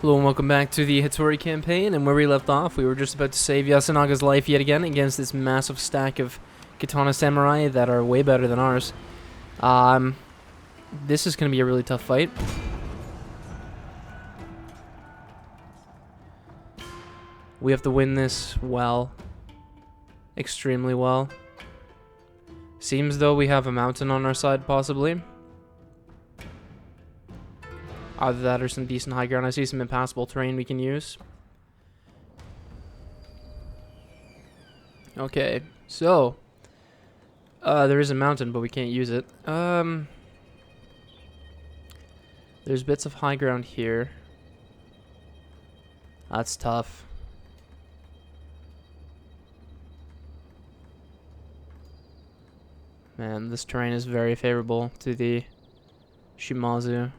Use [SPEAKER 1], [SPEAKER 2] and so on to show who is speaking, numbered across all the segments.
[SPEAKER 1] Hello and welcome back to the Hattori campaign, and where we left off, we were just about to save Yasunaga's life yet again against this massive stack of Katana Samurai that are way better than ours. This is going to be a really tough fight. We have to win this well. Extremely well. Seems though we have a mountain on our side, possibly. Either that or some decent high ground. I see some impassable terrain we can use. Okay, so there is a mountain, but we can't use it. There's bits of high ground here. That's tough. Man, this terrain is very favorable to the Shimazu.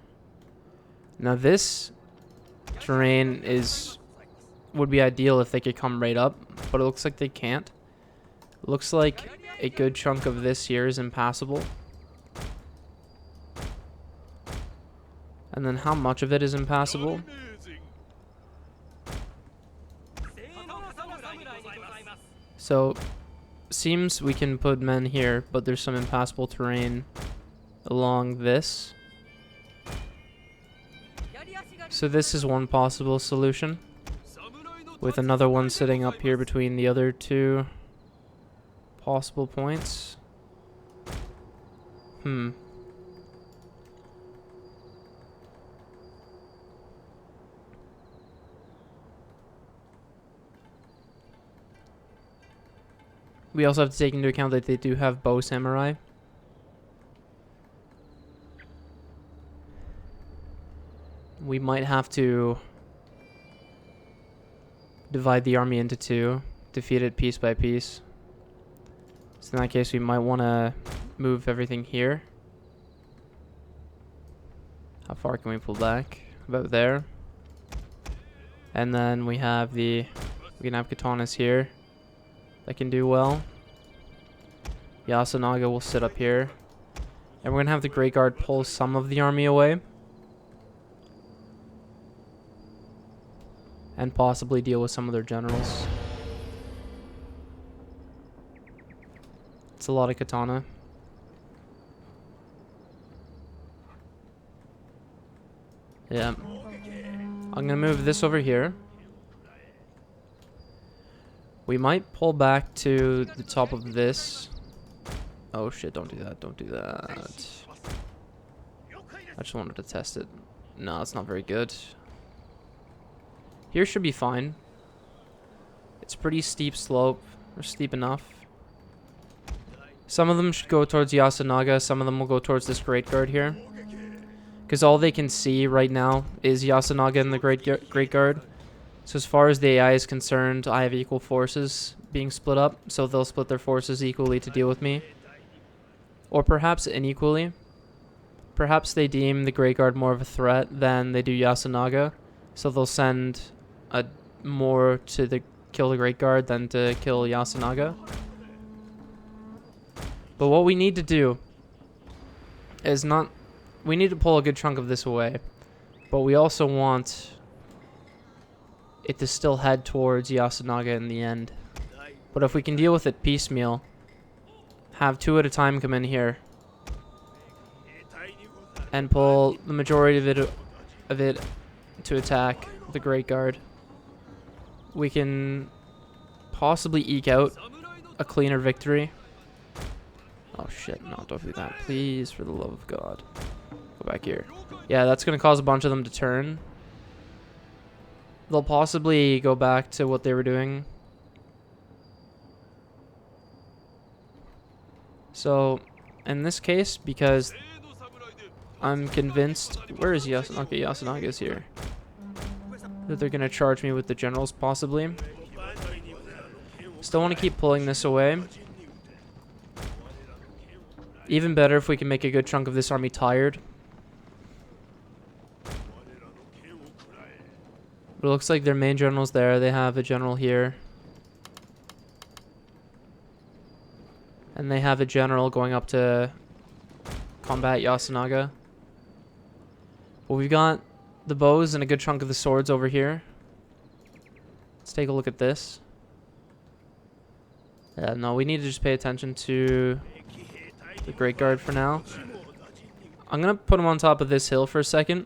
[SPEAKER 1] Now this terrain would be ideal if they could come right up, but it looks like they can't. It looks like a good chunk of this here is impassable. And then how much of it is impassable? So, seems we can put men here, but there's some impassable terrain along this. So this is one possible solution, with another one sitting up here between the other two possible points. We also have to take into account that they do have bow samurai. We might have to divide the army into two, defeat it piece by piece. So in that case, we might want to move everything here. How far can we pull back? About there. And then we can have katanas here that can do well. Yasunaga will sit up here. And we're going to have the Great Guard pull some of the army away. And possibly deal with some of their generals. It's a lot of katana. Yeah. I'm gonna move this over here. We might pull back to the top of this. Oh shit, don't do that, don't do that. I just wanted to test it. No, it's not very good. Here should be fine. It's pretty steep slope, or steep enough. Some of them should go towards Yasunaga, some of them will go towards this Great Guard here. Because all they can see right now is Yasunaga and the Great Guard. So as far as the AI is concerned, I have equal forces being split up, so they'll split their forces equally to deal with me. Or perhaps unequally. Perhaps they deem the Great Guard more of a threat than they do Yasunaga, so they'll send more to kill the Great Guard than to kill Yasunaga. But what we need to do is we need to pull a good chunk of this away, but we also want it to still head towards Yasunaga in the end. But if we can deal with it piecemeal, have two at a time come in here and pull the majority of it to attack the Great Guard, we can possibly eke out a cleaner victory. Oh shit, no, don't do that. Please, for the love of God. Go back here. Yeah, that's going to cause a bunch of them to turn. They'll possibly go back to what they were doing. So, in this case, because I'm convinced... Where is Yasunaga? Okay, Yasunaga is here. That they're going to charge me with the generals, possibly. Still want to keep pulling this away. Even better if we can make a good chunk of this army tired. But it looks like their main general's there. They have a general here. And they have a general going up to combat Yasunaga. But we've got the bows and a good chunk of the swords over here. Let's take a look at this. Yeah, no, we need to just pay attention to the Great Guard for now. I'm gonna put them on top of this hill for a second.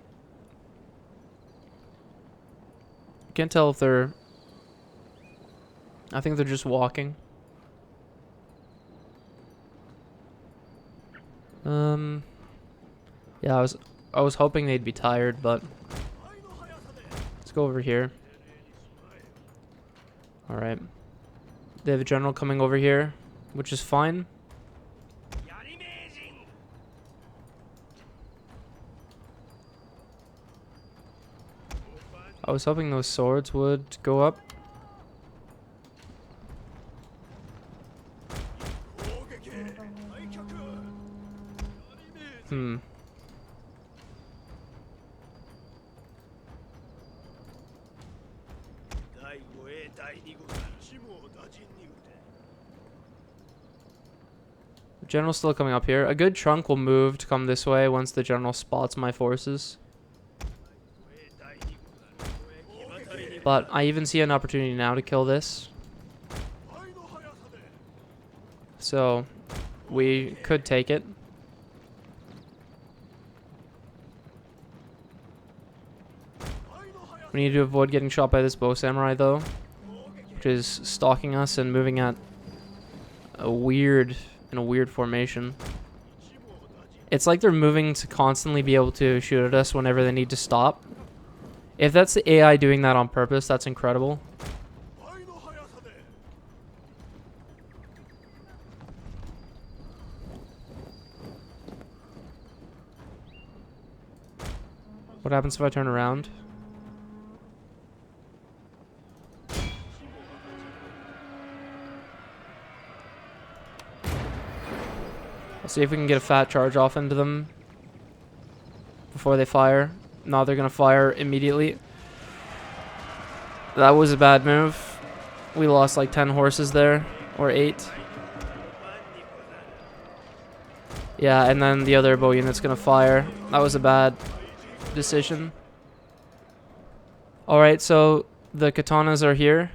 [SPEAKER 1] Can't tell if they're... I think they're just walking. Yeah, I was hoping they'd be tired, but let's go over here. All right. They have a general coming over here, which is fine. I was hoping those swords would go up. The general's still coming up here. A good chunk will move to come this way once the general spots my forces. But I even see an opportunity now to kill this. So we could take it. We need to avoid getting shot by this bow samurai though, which is stalking us and moving at a weird formation. It's like they're moving to constantly be able to shoot at us whenever they need to stop. If that's the AI doing that on purpose, that's incredible. What happens if I turn around? Let's see if we can get a fat charge off into them before they fire. No, they're gonna fire immediately. That was a bad move. We lost like 10 horses there, or 8. Yeah, and then the other bow unit's gonna fire. That was a bad decision. Alright, so the katanas are here.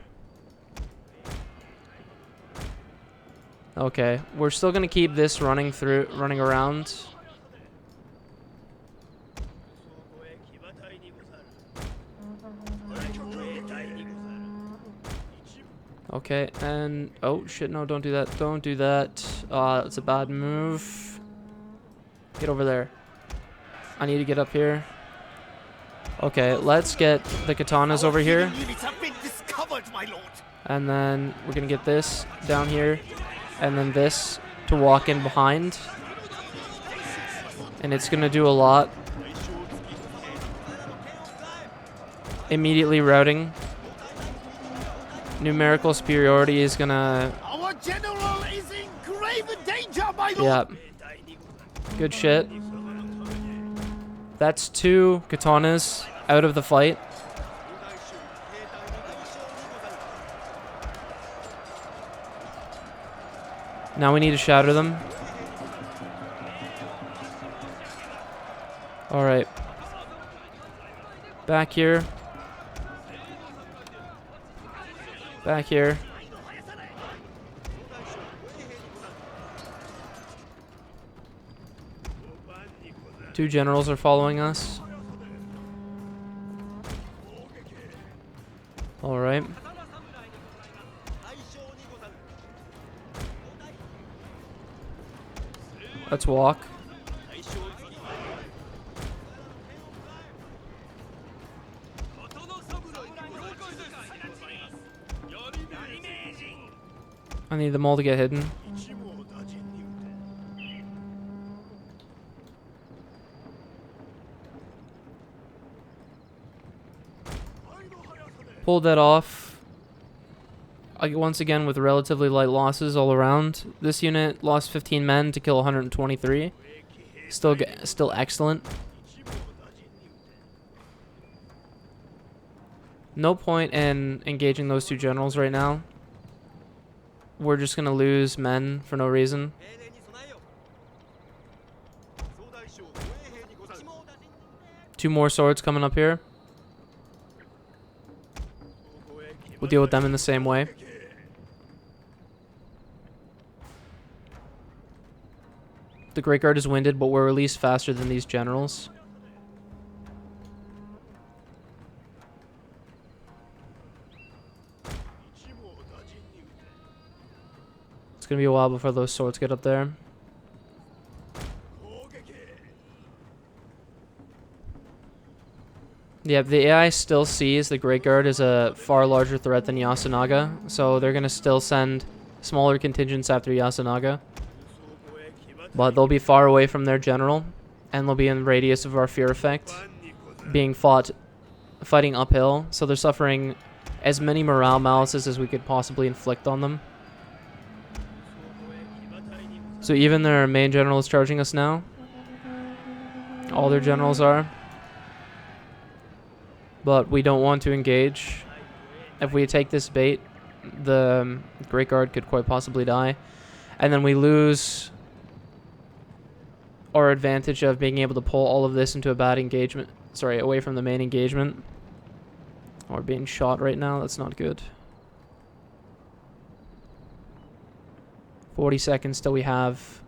[SPEAKER 1] Okay, we're still gonna keep this running around. Okay, and oh shit, no, don't do that. Don't do that. That's a bad move. Get over there. I need to get up here. Okay, let's get the katanas over here. And then we're gonna get this down here. And then this to walk in behind. And it's gonna do a lot. Immediately routing. Numerical superiority is gonna... Our general is in grave danger, my lord. Yeah. Good shit. That's 2 katanas out of the fight. Now we need to shatter them. Alright. Back here. Back here. Two generals are following us. All right. Let's walk. I need them all to get hidden. Pulled that off. Once again with relatively light losses all around. This unit lost 15 men to kill 123. Still excellent. No point in engaging those two generals right now. We're just gonna lose men for no reason. 2 more swords coming up here. We'll deal with them in the same way. The Great Guard is winded, but we're released faster than these generals. It's going to be a while before those swords get up there. Yeah, the AI still sees the Great Guard as a far larger threat than Yasunaga, so they're going to still send smaller contingents after Yasunaga. But they'll be far away from their general, and they'll be in the radius of our fear effect, being fighting uphill, so they're suffering as many morale malices as we could possibly inflict on them. So even their main general is charging us now. All their generals are. But we don't want to engage. If we take this bait, the Great Guard could quite possibly die. And then we lose our advantage of being able to pull all of this into a bad engagement. Sorry, away from the main engagement. We're being shot right now. That's not good. 40 seconds till we have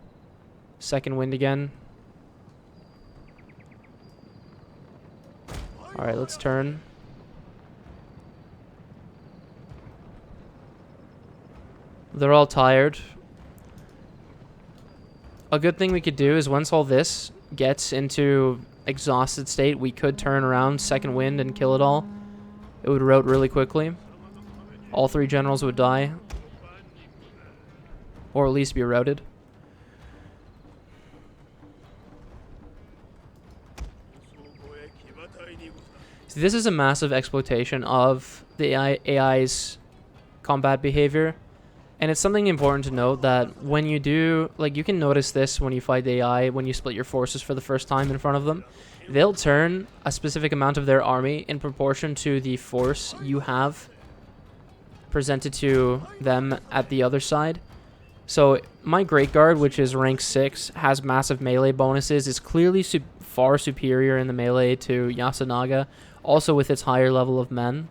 [SPEAKER 1] second wind again. Alright, let's turn. They're all tired. A good thing we could do is once all this gets into exhausted state, we could turn around second wind and kill it all. It would rout really quickly. All 3 generals would die. Or at least be routed. See, this is a massive exploitation of the AI's combat behavior. And it's something important to note that when you do, like, you can notice this when you fight the AI, when you split your forces for the first time in front of them. They'll turn a specific amount of their army in proportion to the force you have presented to them at the other side. So my Great Guard, which is rank 6, has massive melee bonuses, is clearly far superior in the melee to Yasunaga, also with its higher level of men.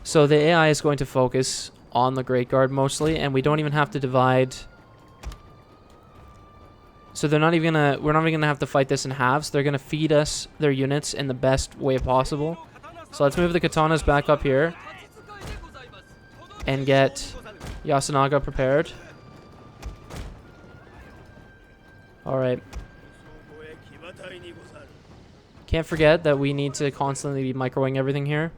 [SPEAKER 1] So the AI is going to focus on the Great Guard mostly, and we don't even have to divide. So we're not even gonna have to fight this in halves. They're gonna feed us their units in the best way possible. So let's move the Katanas back up here and get Yasunaga prepared. Alright. Can't forget that we need to constantly be microwaving everything here.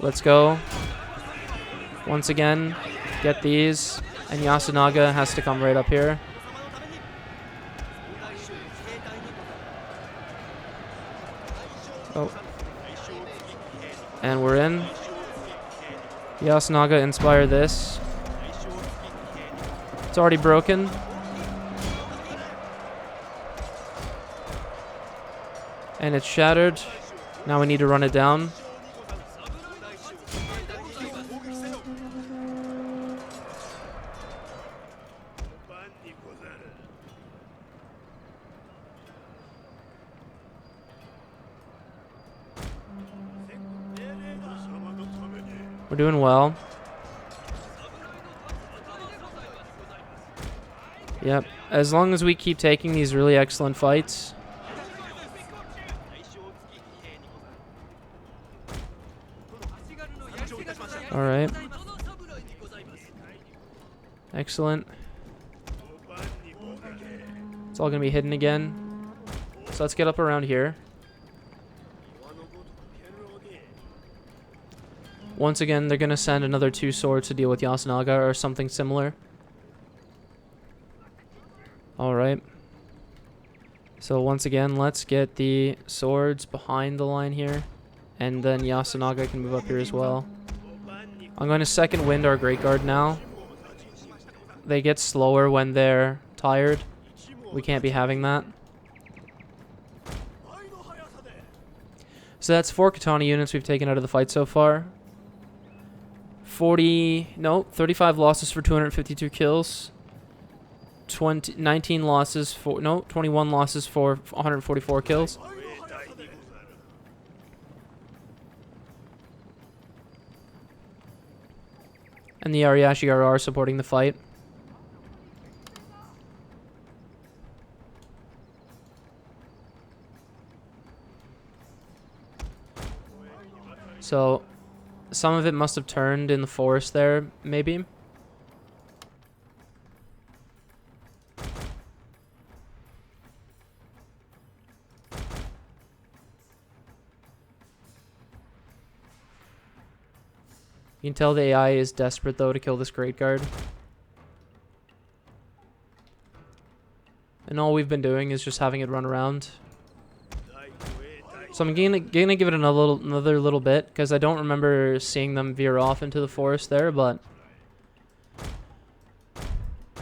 [SPEAKER 1] Let's go. Once again, get these. And Yasunaga has to come right up here. Oh. And we're in. Yasunaga, inspire this. It's already broken. And it's shattered. Now we need to run it down. We're doing well. Yep. As long as we keep taking these really excellent fights. Alright. Excellent. It's all going to be hidden again. So let's get up around here. Once again, they're going to send another 2 swords to deal with Yasunaga or something similar. Alright. So once again, let's get the swords behind the line here. And then Yasunaga can move up here as well. I'm going to second wind our Great Guard now. They get slower when they're tired. We can't be having that. So that's 4 Katana units we've taken out of the fight so far. 35 losses for 252 kills. 19 losses for, no, 21 losses for 144 kills. And the Ariashigara are supporting the fight. So, some of it must have turned in the forest there, maybe. You can tell the AI is desperate, though, to kill this Great Guard. And all we've been doing is just having it run around. So I'm gonna give it another little bit, because I don't remember seeing them veer off into the forest there, but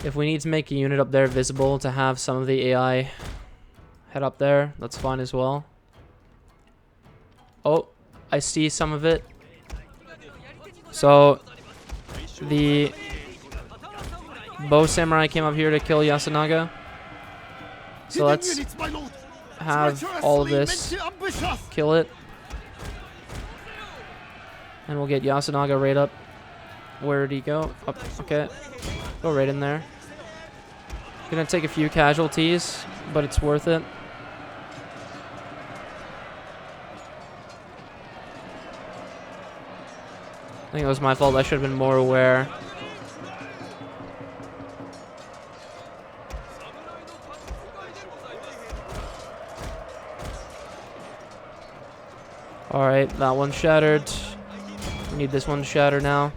[SPEAKER 1] if we need to make a unit up there visible to have some of the AI head up there, that's fine as well. Oh, I see some of it. So the bow samurai came up here to kill Yasunaga. So let's have all of this, kill it, and we'll get Yasunaga right up. Where did he go? Up, okay, go right in there. Gonna take a few casualties, but it's worth it. I think it was my fault. I should have been more aware. Alright, that one shattered. We need this one to shatter now.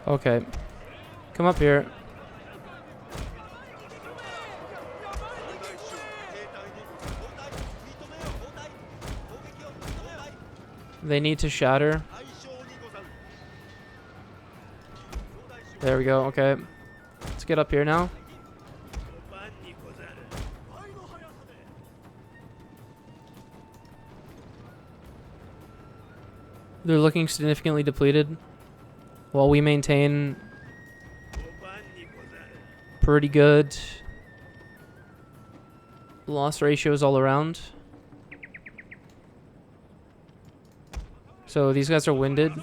[SPEAKER 1] Okay. Come up here. They need to shatter. There we go, okay. Let's get up here now. They're looking significantly depleted, while we maintain pretty good loss ratios all around. So these guys are winded,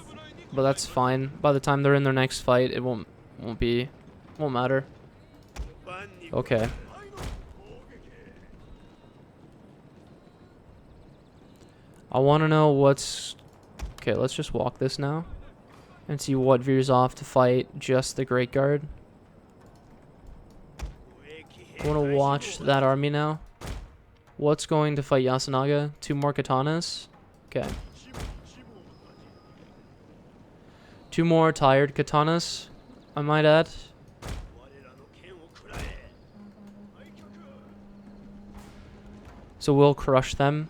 [SPEAKER 1] but that's fine. By the time they're in their next fight, it won't matter. Okay. I want to know what's... Okay, let's just walk this now and see what veers off to fight just the Great Guard. I want to watch that army now. What's going to fight Yasunaga? 2 more katanas. Okay. 2 more tired katanas, I might add. So we'll crush them.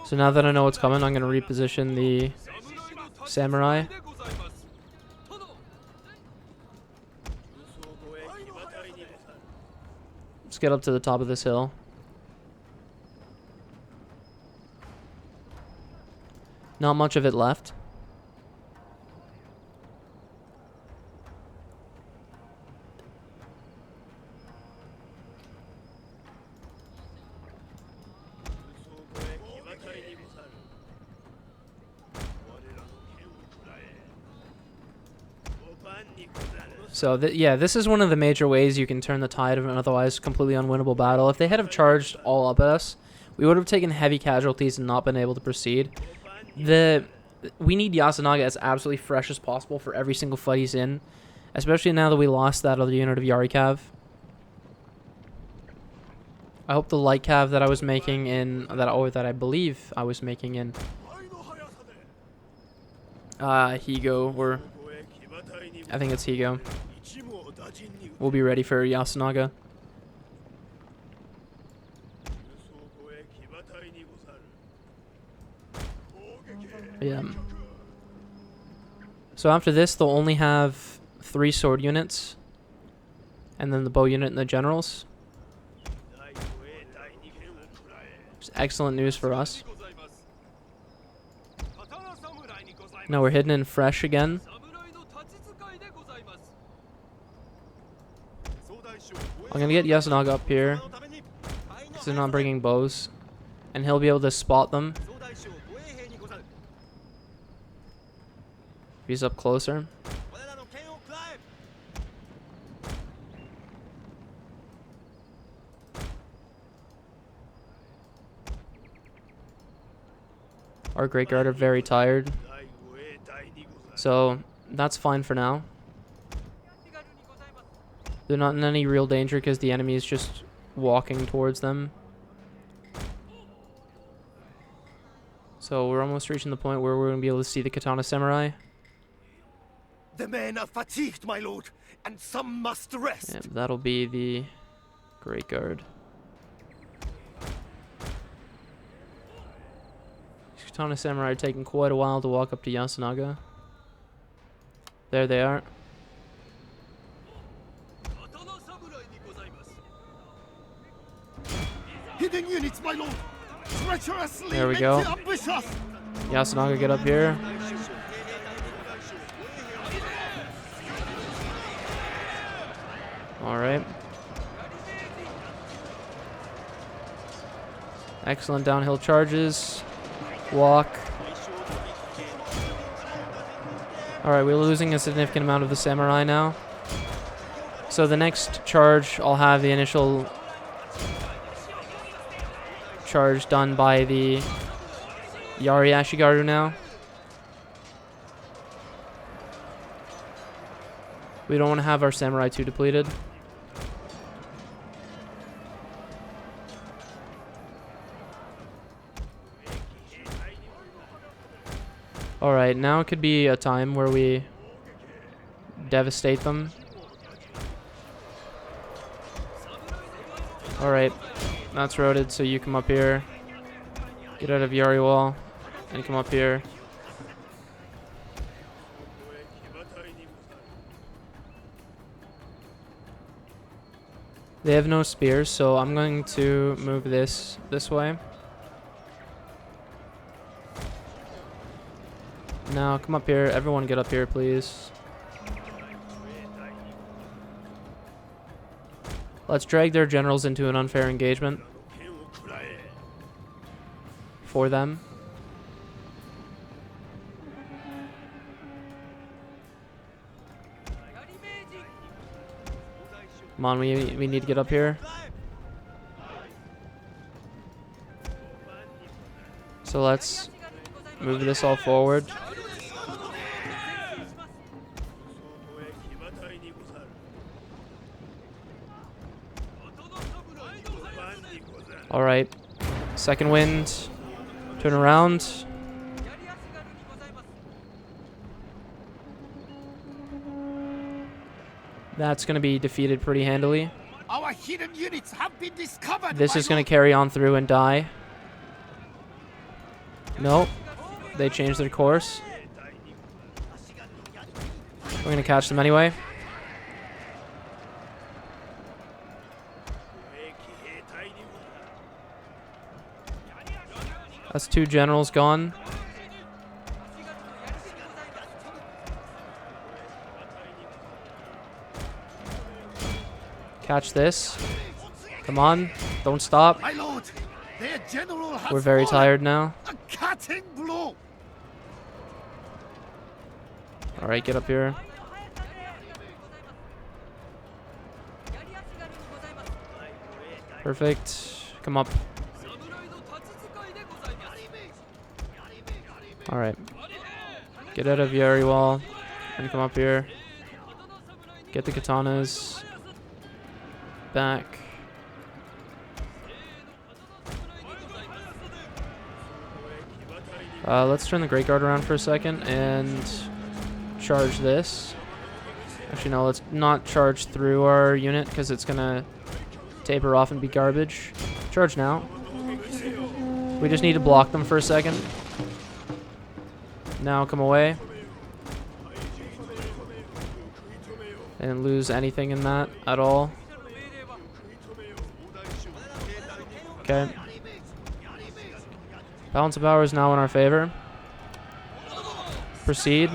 [SPEAKER 1] So now that I know what's coming, I'm going to reposition the samurai. Let's get up to the top of this hill. Not much of it left. So, yeah, this is one of the major ways you can turn the tide of an otherwise completely unwinnable battle. If they had have charged all up at us, we would have taken heavy casualties and not been able to proceed. We need Yasunaga as absolutely fresh as possible for every single fight he's in, especially now that we lost that other unit of Yari Cav. I hope the light cav that I was making in that I believe I was making in Higo, or I think it's Higo, we'll be ready for Yasunaga. Yeah. So after this, they'll only have 3 sword units, and then the bow unit and the generals. It's excellent news for us. No, we're hitting in fresh again. I'm gonna get Yasunaga up here, because they're not bringing bows, and he'll be able to spot them if he's up closer. Our Great Guard are very tired, so that's fine for now. They're not in any real danger because the enemy is just walking towards them. So we're almost reaching the point where we're going to be able to see the Katana Samurai.
[SPEAKER 2] The men are fatigued, my lord, and some must rest.
[SPEAKER 1] Yeah, that'll be the Great Guard. Katana Samurai are taking quite a while to walk up to Yasunaga. There they are.
[SPEAKER 2] Hidden units, my lord. Treacherously
[SPEAKER 1] There we go.
[SPEAKER 2] ambush us.
[SPEAKER 1] Yasunaga, get up here. Alright. Excellent downhill charges. Walk. Alright, we're losing a significant amount of the samurai now. So the next charge, I'll have the initial charge done by the Yari Ashigaru now. We don't want to have our samurai too depleted. Alright, now could be a time where we devastate them. Alright, that's roaded, so you come up here. Get out of Yari wall, and come up here. They have no spears, so I'm going to move this way. Now, come up here. Everyone get up here, please. Let's drag their generals into an unfair engagement for them. Come on, we need to get up here. So let's move this all forward. Alright, second wind, turn around. That's going to be defeated pretty handily.
[SPEAKER 2] Our hidden units have been discovered.
[SPEAKER 1] This is going to carry on through and die. Nope, they changed their course. We're going to catch them anyway. That's 2 generals gone. Catch this. Come on, don't stop.
[SPEAKER 2] My lord, their general has
[SPEAKER 1] We're very
[SPEAKER 2] fallen.
[SPEAKER 1] tired now.
[SPEAKER 2] A cutting blow.
[SPEAKER 1] Alright, get up here. Perfect. Come up. Alright. Get out of Yari wall and come up here. Get the katanas back. Let's turn the Great Guard around for a second and charge this. Actually, no, let's not charge through our unit because it's going to taper off and be garbage. Charge now. We just need to block them for a second. Now come away. And lose anything in that at all. Okay. Balance of power is now in our favor. proceed.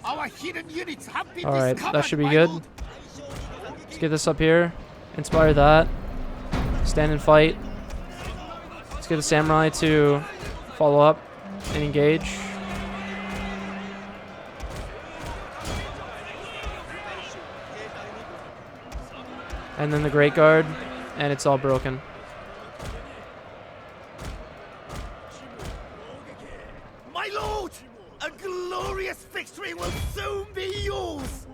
[SPEAKER 2] Our hidden units have been
[SPEAKER 1] Alright,
[SPEAKER 2] discovered,
[SPEAKER 1] that should be
[SPEAKER 2] my
[SPEAKER 1] good.
[SPEAKER 2] lord.
[SPEAKER 1] Let's get this up here. Inspire that. Stand and fight. Let's get the samurai to follow up and engage. And then the Great Guard, and it's all broken.
[SPEAKER 2] My lord, a glorious victory will soon be yours.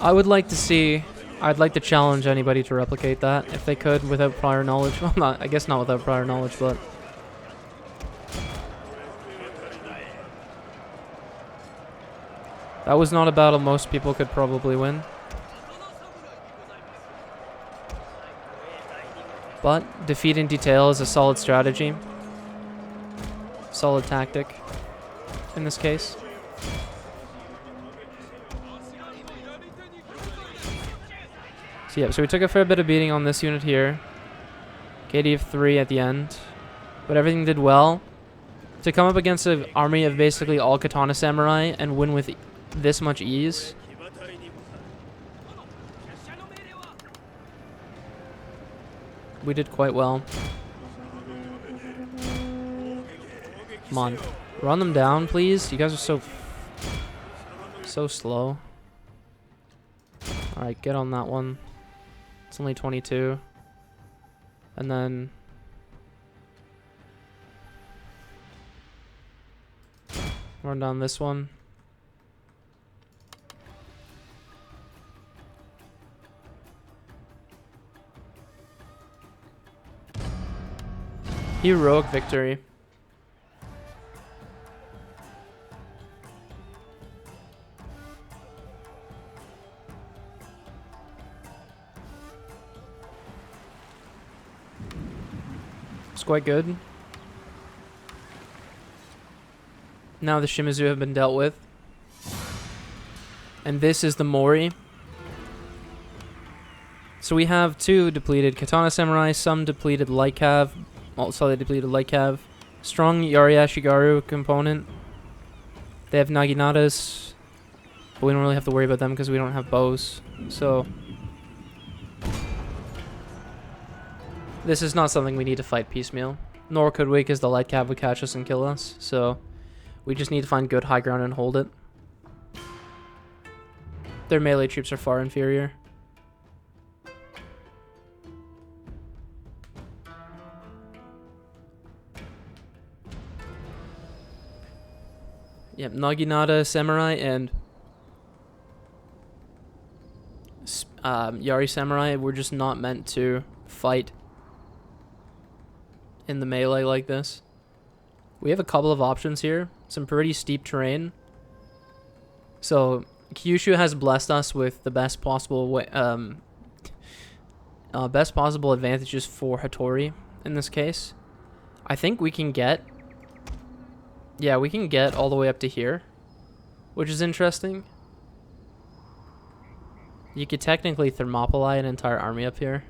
[SPEAKER 1] I'd like to challenge anybody to replicate that if they could without prior knowledge. Well, I guess not without prior knowledge, but that was not a battle most people could probably win. But defeat in detail is a solid strategy. Solid tactic in this case. So yeah, so we took a fair bit of beating on this unit here. KD of 3 at the end. But everything did well. To come up against an army of basically all Katana Samurai and win with this much ease. We did quite well. Come on. Run them down, please. You guys are so slow. Alright, get on that one. It's only 22. And then run down this one. Heroic victory. It's quite good. Now the Shimazu have been dealt with. And this is the Mori. So we have 2 depleted Katana Samurai, some depleted Light Cav, also depleted Light Cav, strong Yari Ashigaru component. They have Naginatas, but we don't really have to worry about them because we don't have bows. So this is not something we need to fight piecemeal. Nor could we, because the Light Cav would catch us and kill us. So we just need to find good high ground and hold it. Their melee troops are far inferior. Yep, Naginata Samurai and Yari Samurai were just not meant to fight in the melee like this. We have a couple of options here. Some pretty steep terrain. So Kyushu has blessed us with the best possible way, best possible advantages for Hattori in this case. I think we can get, yeah, we can get all the way up to here, which is interesting. You could technically Thermopylae an entire army up here,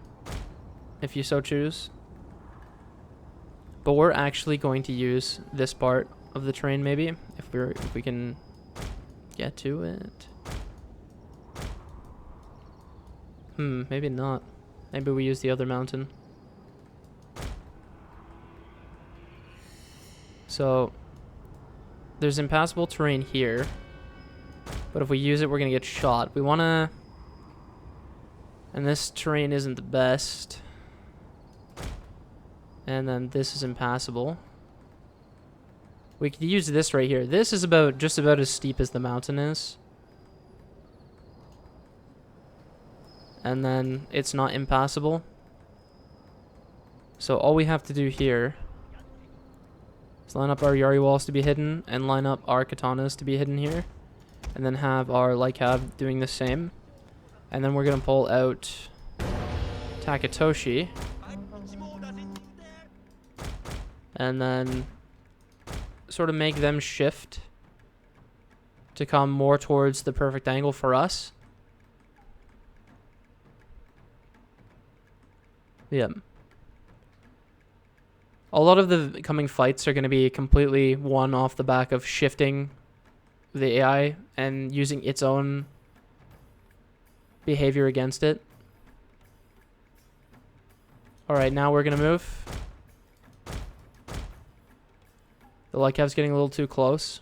[SPEAKER 1] if you so choose. But we're actually going to use this part of the train maybe, if we can get to it. Maybe not. Maybe we use the other mountain. So there's impassable terrain here, but if we use it, we're gonna get shot. We wanna, and this terrain isn't the best. And then this is impassable. We could use this right here. This is just about as steep as the mountain is. And then it's not impassable. So all we have to do here is line up our Yari walls to be hidden and line up our katanas to be hidden here. And then have our Light Cav doing the same. And then we're going to pull out Takatoshi. And then sort of make them shift to come more towards the perfect angle for us. Yeah. A lot of the coming fights are going to be completely won off the back of shifting the AI and using its own behavior against it. Alright, now we're going to move. The Lycav's getting a little too close.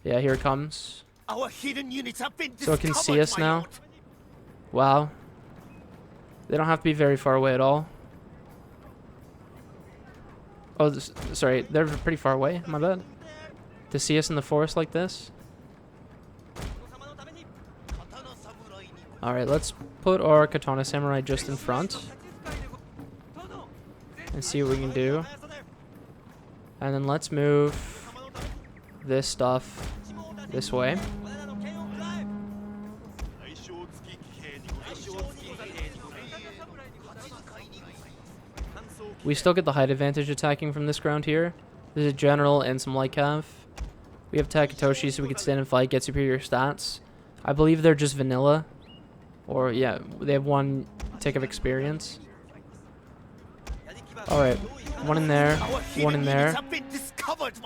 [SPEAKER 1] Yeah, here it comes.
[SPEAKER 2] Our hidden units have been
[SPEAKER 1] So it can see
[SPEAKER 2] discovered,
[SPEAKER 1] us
[SPEAKER 2] my
[SPEAKER 1] now.
[SPEAKER 2] lord.
[SPEAKER 1] Wow. They don't have to be very far away at all. Oh, sorry, they're pretty far away. My bad. To see us in the forest like this. Alright, let's put our Katana Samurai just in front. And see what we can do. And then let's move this stuff this way. We still get the height advantage attacking from this ground here. There's a general and some light cav. We have Takatoshi so we can stand and fight, get superior stats. I believe they're just vanilla. Or yeah, they have 1 tick of experience. Alright, 1 in there, 1 in there.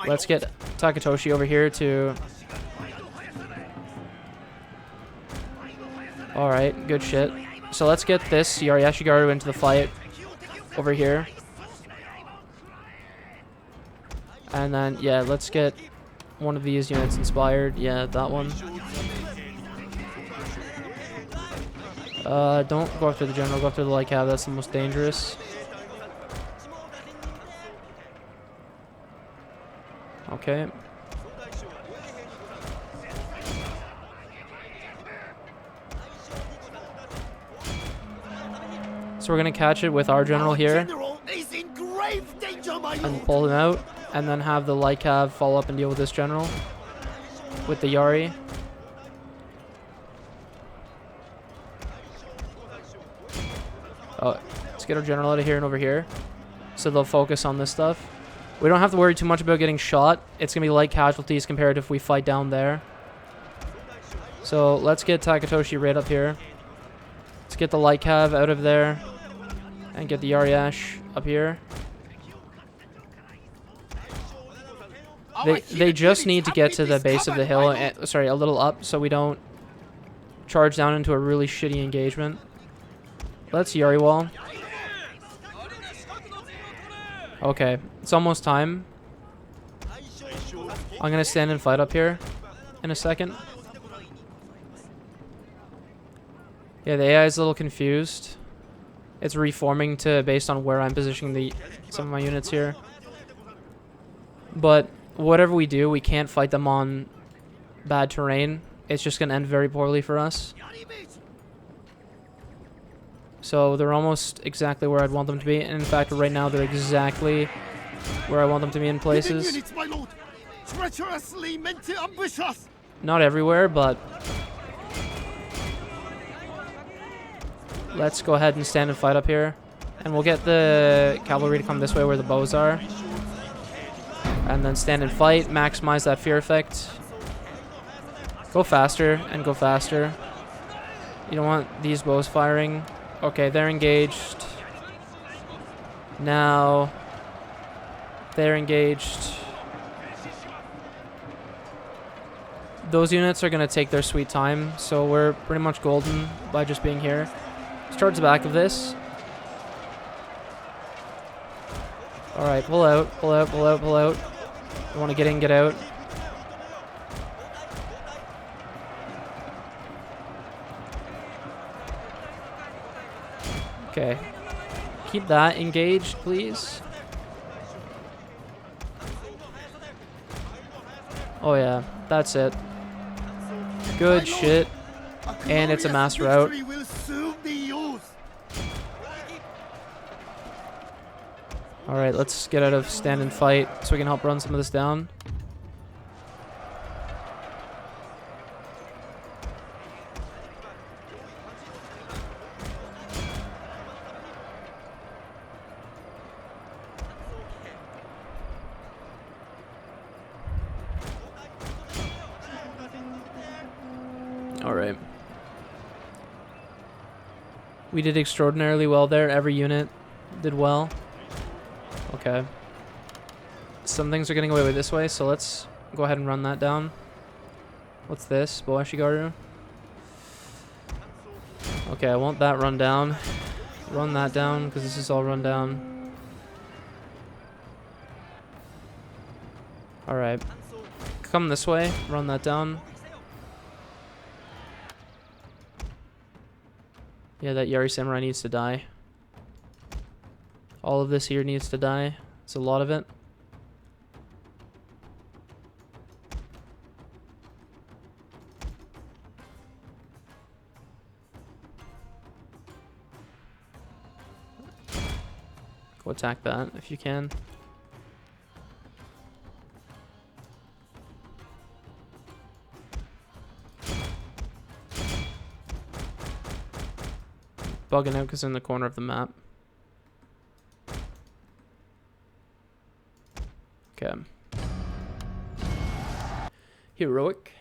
[SPEAKER 1] Let's get Takatoshi over here to... Alright, good shit. So let's get this Yashigaru into the fight over here. And then, yeah, let's get one of these units inspired. Yeah, that one. Don't go after the general, go after the light cav. That's the most dangerous. Okay. So we're gonna catch it with our general here and pull him out, and then have the light cav follow up and deal with this general with the Yari. Oh, let's get our general out of here and over here, so they'll focus on this stuff. We don't have to worry too much about getting shot. It's gonna be light casualties compared to if we fight down there. So let's get Takatoshi right up here. Let's get the light cav out of there and get the Yariash up here. They just need to get to the base of the hill, and, sorry, a little up, so we don't charge down into a really shitty engagement. Let's Yari wall. Okay, it's almost time. I'm gonna stand and fight up here in a second. Yeah, the AI is a little confused. It's reforming to based on where I'm positioning some of my units here. But whatever we do, we can't fight them on bad terrain. It's just gonna end very poorly for us. So they're almost exactly where I'd want them to be. And in fact, right now they're exactly where I want them to be in places. Not everywhere, but let's go ahead and stand and fight up here. And we'll get the cavalry to come this way where the bows are. And then stand and fight, maximize that fear effect. Go faster and go faster. You don't want these bows firing. Okay, they're engaged. Now, they're engaged. Those units are going to take their sweet time, so we're pretty much golden by just being here. Let's charge the back of this. Alright, pull out, pull out, pull out, pull out. You want to get in, get out. Okay. Keep that engaged, please. Oh yeah, that's it. Good shit. And it's a mass rout. Alright, let's get out of stand and fight so we can help run some of this down. Alright. We did extraordinarily well there. Every unit did well. Okay. Some things are getting away with this way, so let's go ahead and run that down. What's this? Boashigaru? Okay, I want that run down. Run that down, because this is all run down. Alright. Come this way. Run that down. Yeah, that Yari Samurai needs to die. All of this here needs to die. It's a lot of it. Go attack that if you can. Bugging out because in the corner of the map. Okay. Heroic.